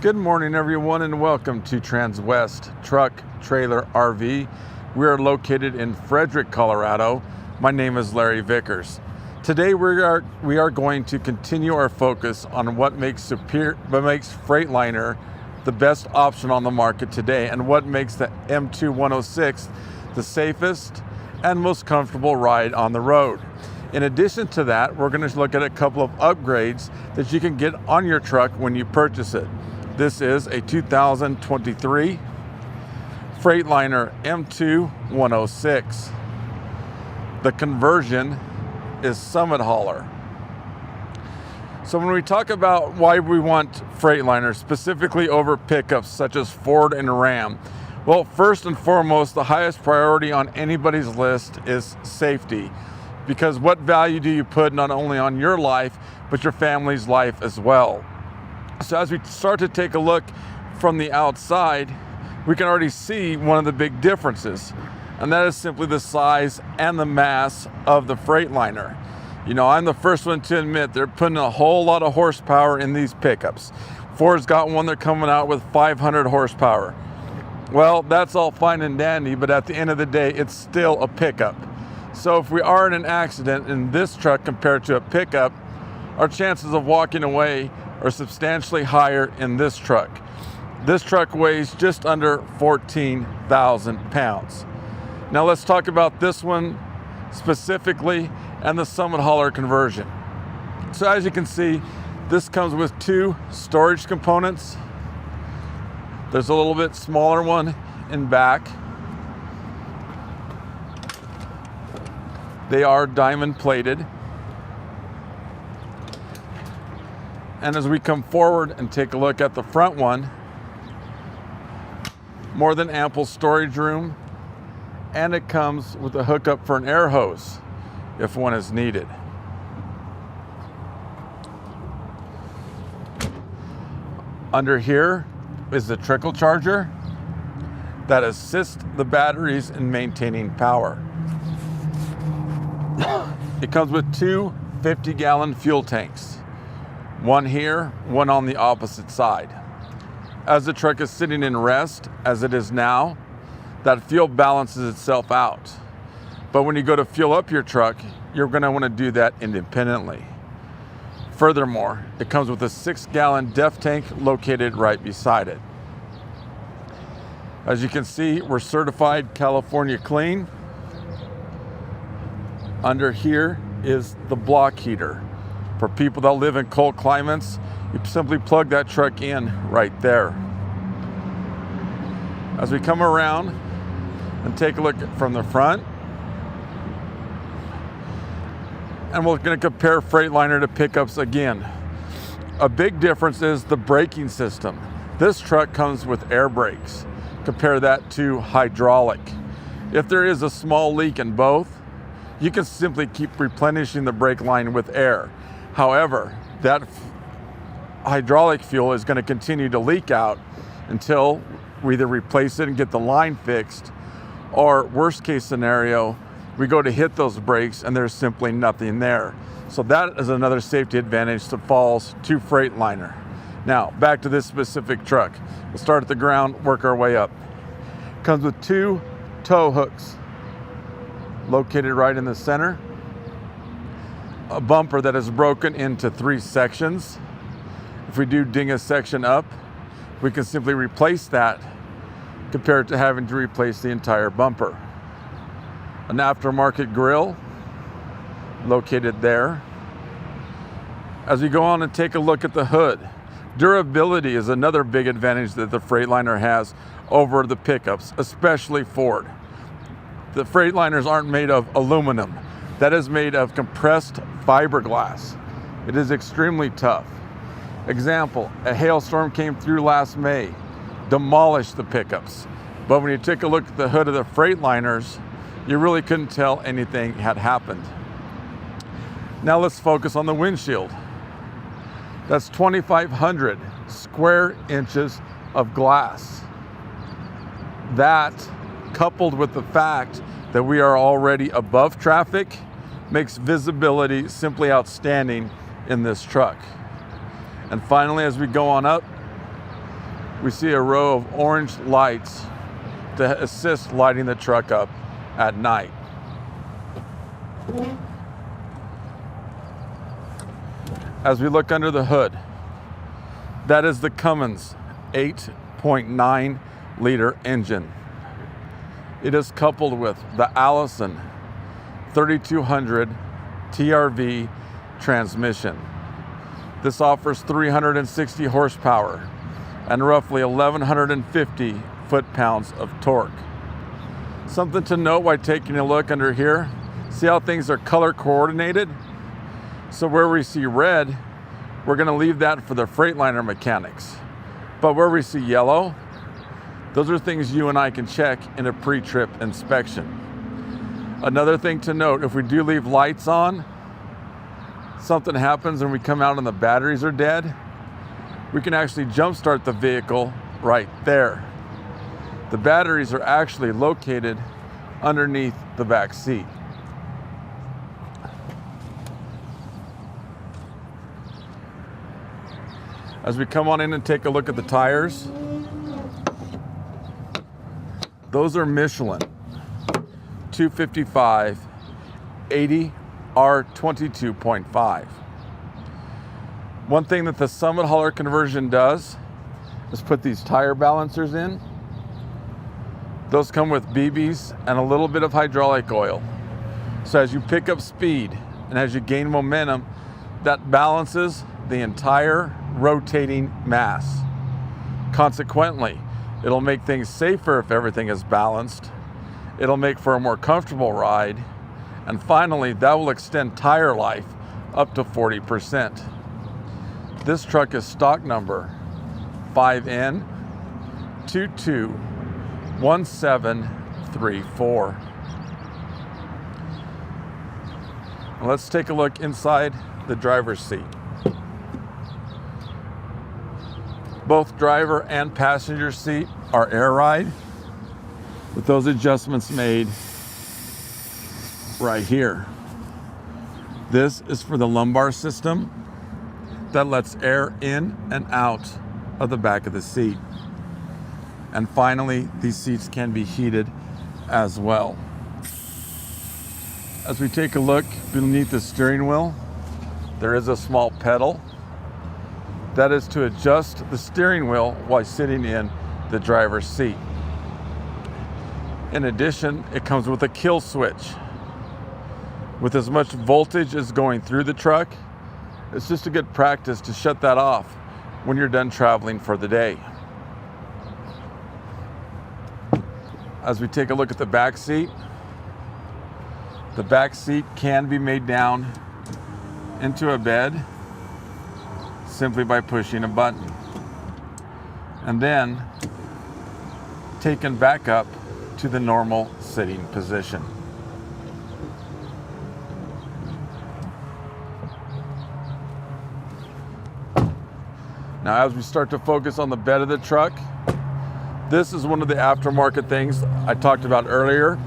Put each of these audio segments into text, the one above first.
Good morning, everyone, and welcome to Transwest Truck Trailer RV. We are located in Fredrick, Colorado. My name is Larry Vickers. Today we are going to continue our focus on what makes Freightliner the best option on the market today, and what makes the M2 106 the safest and most comfortable ride on the road. In addition to that, we're going to look at a couple of upgrades that you can get on your truck when you purchase it. This is a 2023 Freightliner M2 106. The conversion is Summit Hauler. So when we talk about why we want Freightliner specifically over pickups such as Ford and Ram, well, first and foremost, the highest priority on anybody's list is safety. Because what value do you put not only on your life, but your family's life as well? So as we start to take a look from the outside, we can already see one of the big differences, and that is simply the size and the mass of the Freightliner. You know, I'm the first one to admit they're putting a whole lot of horsepower in these pickups. Ford's got one they're coming out with 500 horsepower. Well, that's all fine and dandy, but at the end of the day, it's still a pickup. So if we are in an accident in this truck compared to a pickup, our chances of walking away are substantially higher in this truck. This truck weighs just under 14,000 pounds. Now let's talk about this one specifically and the Summit Hauler conversion. So as you can see, this comes with two storage components. There's a little bit smaller one in back. They are diamond plated. And as we come forward and take a look at the front one, more than ample storage room, and it comes with a hookup for an air hose if one is needed. Under here is the trickle charger that assists the batteries in maintaining power. It comes with two 50-gallon fuel tanks. One here, one on the opposite side. As the truck is sitting in rest, as it is now, that fuel balances itself out. But when you go to fuel up your truck, you're going to want to do that independently. Furthermore, it comes with a 6-gallon DEF tank located right beside it. As you can see, we're certified California clean. Under here is the block heater. For people that live in cold climates, you simply plug that truck in right there. As we come around and take a look from the front, and we're going to compare Freightliner to pickups again. A big difference is the braking system. This truck comes with air brakes. Compare that to hydraulic. If there is a small leak in both, you can simply keep replenishing the brake line with air. However, that hydraulic fuel is going to continue to leak out until we either replace it and get the line fixed, or worst case scenario, we go to hit those brakes and there's simply nothing there. So that is another safety advantage that falls to Freightliner. Now, back to this specific truck. We'll start at the ground, work our way up. Comes with two tow hooks located right in the center. A bumper that is broken into 3 sections. If we do ding a section up, we can simply replace that compared to having to replace the entire bumper. An aftermarket grille located there. As we go on and take a look at the hood, durability is another big advantage that the Freightliner has over the pickups, especially Ford. The Freightliners aren't made of aluminum. That is made of compressed fiberglass. It is extremely tough. Example, a hailstorm came through last May, demolished the pickups. But when you take a look at the hood of the Freightliners, you really couldn't tell anything had happened. Now let's focus on the windshield. That's 2,500 square inches of glass. That, coupled with the fact that we are already above traffic, makes visibility simply outstanding in this truck. And finally, as we go on up, we see a row of orange lights to assist lighting the truck up at night. As we look under the hood, that is the Cummins 8.9 liter engine. It is coupled with the Allison 3200 TRV transmission. This offers 360 horsepower and roughly 1,150 foot-pounds of torque. Something to note while taking a look under here, see how things are color coordinated? So where we see red, we're going to leave that for the Freightliner mechanics. But where we see yellow, those are things you and I can check in a pre-trip inspection. Another thing to note, if we do leave lights on, something happens and we come out and the batteries are dead, we can actually jump start the vehicle right there. The batteries are actually located underneath the back seat. As we come on in and take a look at the tires, those are Michelin 255 80 R22.5. One thing that the Summit Hauler conversion does is put these tire balancers in. Those come with BBs and a little bit of hydraulic oil. So as you pick up speed and as you gain momentum, that balances the entire rotating mass. Consequently, it'll make things safer if everything is balanced. It'll make for a more comfortable ride. And finally, that will extend tire life up to 40%. This truck is stock number 5N 221734. Let's take a look inside the driver's seat. Both driver and passenger seat are air ride with those adjustments made right here. This is for the lumbar system that lets air in and out of the back of the seat. And finally, these seats can be heated as well. As we take a look beneath the steering wheel, there is a small pedal. That is to adjust the steering wheel while sitting in the driver's seat. In addition, it comes with a kill switch. With as much voltage as going through the truck, it's just a good practice to shut that off when you're done traveling for the day. As we take a look at the back seat can be made down into a bed simply by pushing a button, and then taken back up to the normal sitting position. Now, as we start to focus on the bed of the truck, this is one of the aftermarket things I talked about earlier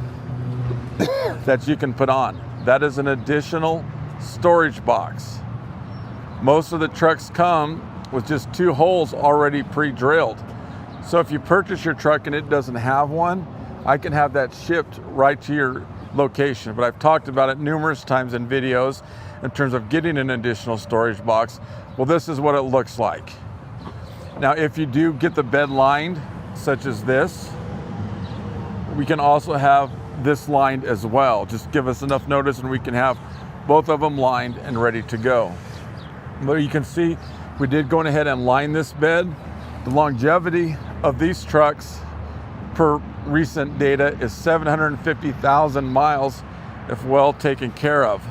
that you can put on. That is an additional storage box. Most of the trucks come with just 2 holes already pre-drilled. So if you purchase your truck and it doesn't have one, I can have that shipped right to your location. But I've talked about it numerous times in videos in terms of getting an additional storage box. Well, this is what it looks like. Now, if you do get the bed lined, such as this, we can also have this lined as well. Just give us enough notice and we can have both of them lined and ready to go. But you can see we did go ahead and line this bed. The longevity of these trucks per recent data is 750,000 miles if well taken care of.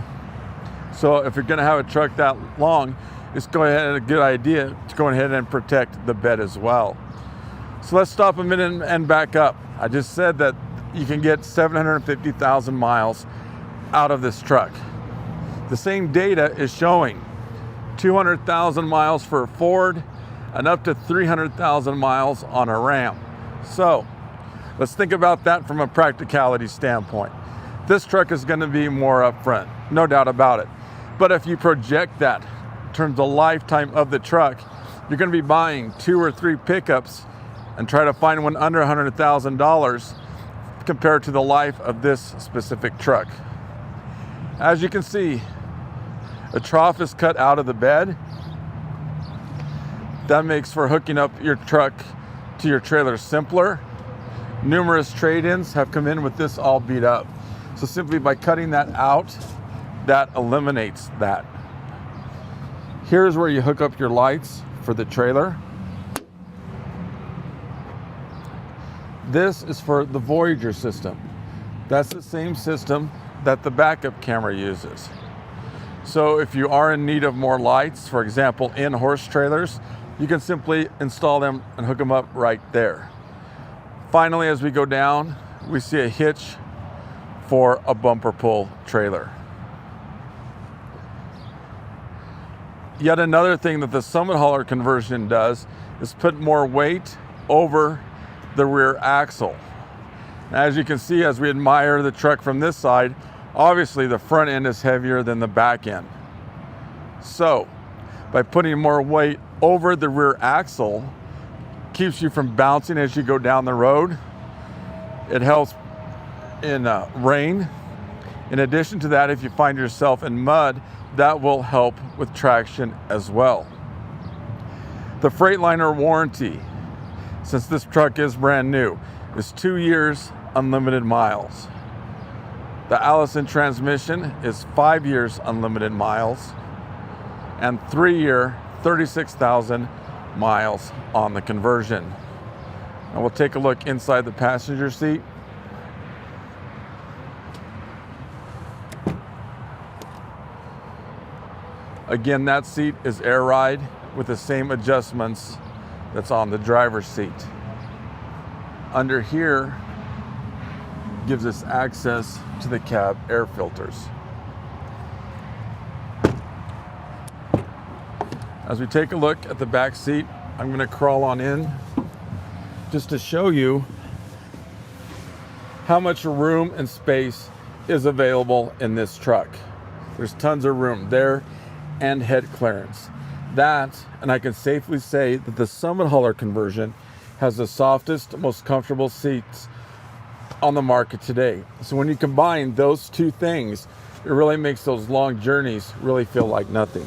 So if you're going to have a truck that long, it's a good idea to go ahead and protect the bed as well. So let's stop a minute and back up. I just said that you can get 750,000 miles out of this truck. The same data is showing 200,000 miles for a Ford and up to 300,000 miles on a Ram. So let's think about that from a practicality standpoint. This truck is going to be more upfront, no doubt about it. But if you project that in terms of the lifetime of the truck, you're going to be buying 2 or 3 pickups and try to find one under $100,000 compared to the life of this specific truck. As you can see, a trough is cut out of the bed. That makes for hooking up your truck to your trailer simpler. Numerous trade-ins have come in with this all beat up. So simply by cutting that out, that eliminates that. Here's where you hook up your lights for the trailer. This is for the Voyager system. That's the same system that the backup camera uses. So if you are in need of more lights, for example, in horse trailers, you can simply install them and hook them up right there. Finally, as we go down, we see a hitch for a bumper pull trailer. Yet another thing that the Summit Hauler conversion does is put more weight over the rear axle. As you can see, as we admire the truck from this side, obviously the front end is heavier than the back end. So by putting more weight over the rear axle, keeps you from bouncing as you go down the road. It helps in rain. In addition to that, if you find yourself in mud, that will help with traction as well. The Freightliner warranty, since this truck is brand new, is 2 years, unlimited miles. The Allison transmission is 5 years, unlimited miles, and 3-year, 36,000 miles on the conversion. And we'll take a look inside the passenger seat. Again, that seat is air ride with the same adjustments that's on the driver's seat. Under here gives us access to the cab air filters. As we take a look at the back seat, I'm going to crawl on in just to show you how much room and space is available in this truck. There's tons of room there and head clearance. That, and I can safely say that the Summit Hauler conversion has the softest, most comfortable seats on the market today. So when you combine those two things, it really makes those long journeys really feel like nothing.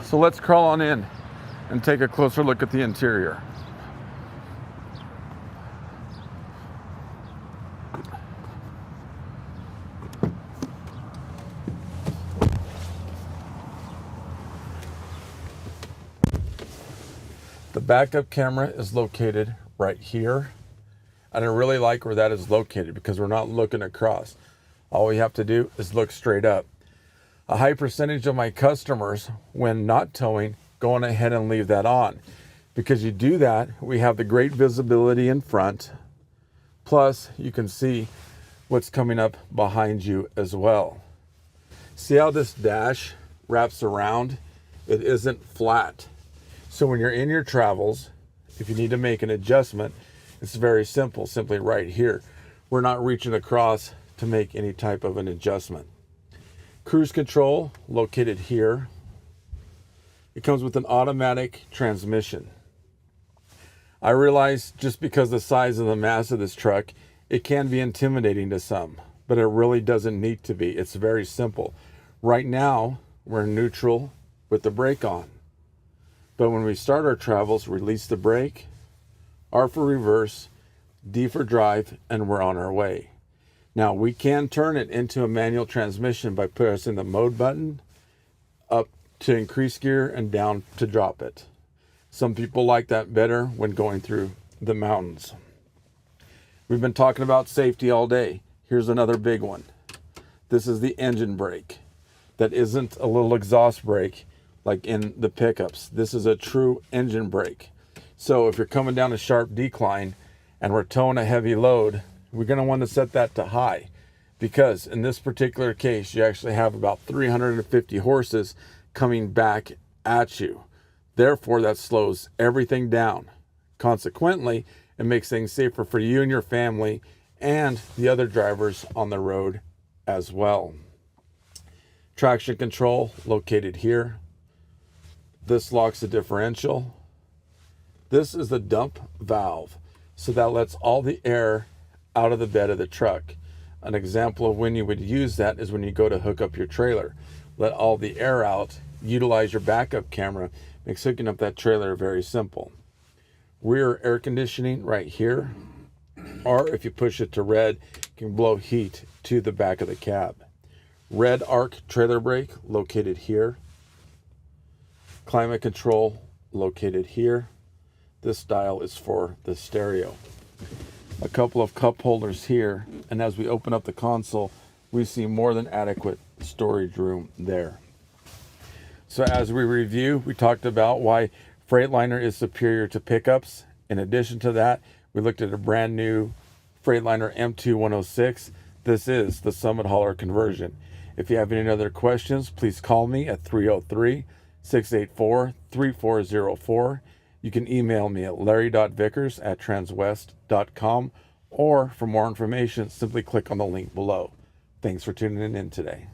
So let's crawl on in and take a closer look at the interior. The backup camera is located right here. And I really like where that is located because we're not looking across. All we have to do is look straight up. A high percentage of my customers, when not towing, go on ahead and leave that on. Because you do that, we have the great visibility in front. Plus, you can see what's coming up behind you as well. See how this dash wraps around? It isn't flat. So when you're in your travels, if you need to make an adjustment, it's very simple, simply right here. We're not reaching across to make any type of an adjustment. Cruise control located here. It comes with an automatic transmission. I realize just because the size and the mass of this truck, it can be intimidating to some, but it really doesn't need to be. It's very simple. Right now, we're neutral with the brake on. But when we start our travels, release the brake, R for reverse, D for drive, and we're on our way. Now, we can turn it into a manual transmission by pressing the mode button up to increase gear and down to drop it. Some people like that better when going through the mountains. We've been talking about safety all day. Here's another big one. This is the engine brake. That isn't a little exhaust brake like in the pickups. This is a true engine brake. So if you're coming down a sharp decline and we're towing a heavy load, we're going to want to set that to high, because in this particular case, you actually have about 350 horses coming back at you. Therefore, that slows everything down. Consequently, it makes things safer for you and your family and the other drivers on the road as well. Traction control located here. This locks the differential. This is the dump valve. So that lets all the air out of the bed of the truck. An example of when you would use that is when you go to hook up your trailer. Let all the air out, utilize your backup camera, makes hooking up that trailer very simple. Rear air conditioning right here, or if you push it to red, you can blow heat to the back of the cab. Red arc trailer brake located here. Climate control located here. This dial is for the stereo. A couple of cup holders here, and as we open up the console, we see more than adequate storage room there. So as we review, we talked about why Freightliner is superior to pickups. In addition to that, we looked at a brand new Freightliner M2 106. This is the Summit Hauler conversion. If you have any other questions, please call me at 303-684-3404. You can email me at larry.vickers@transwest.com, or for more information, simply click on the link below. Thanks for tuning in today.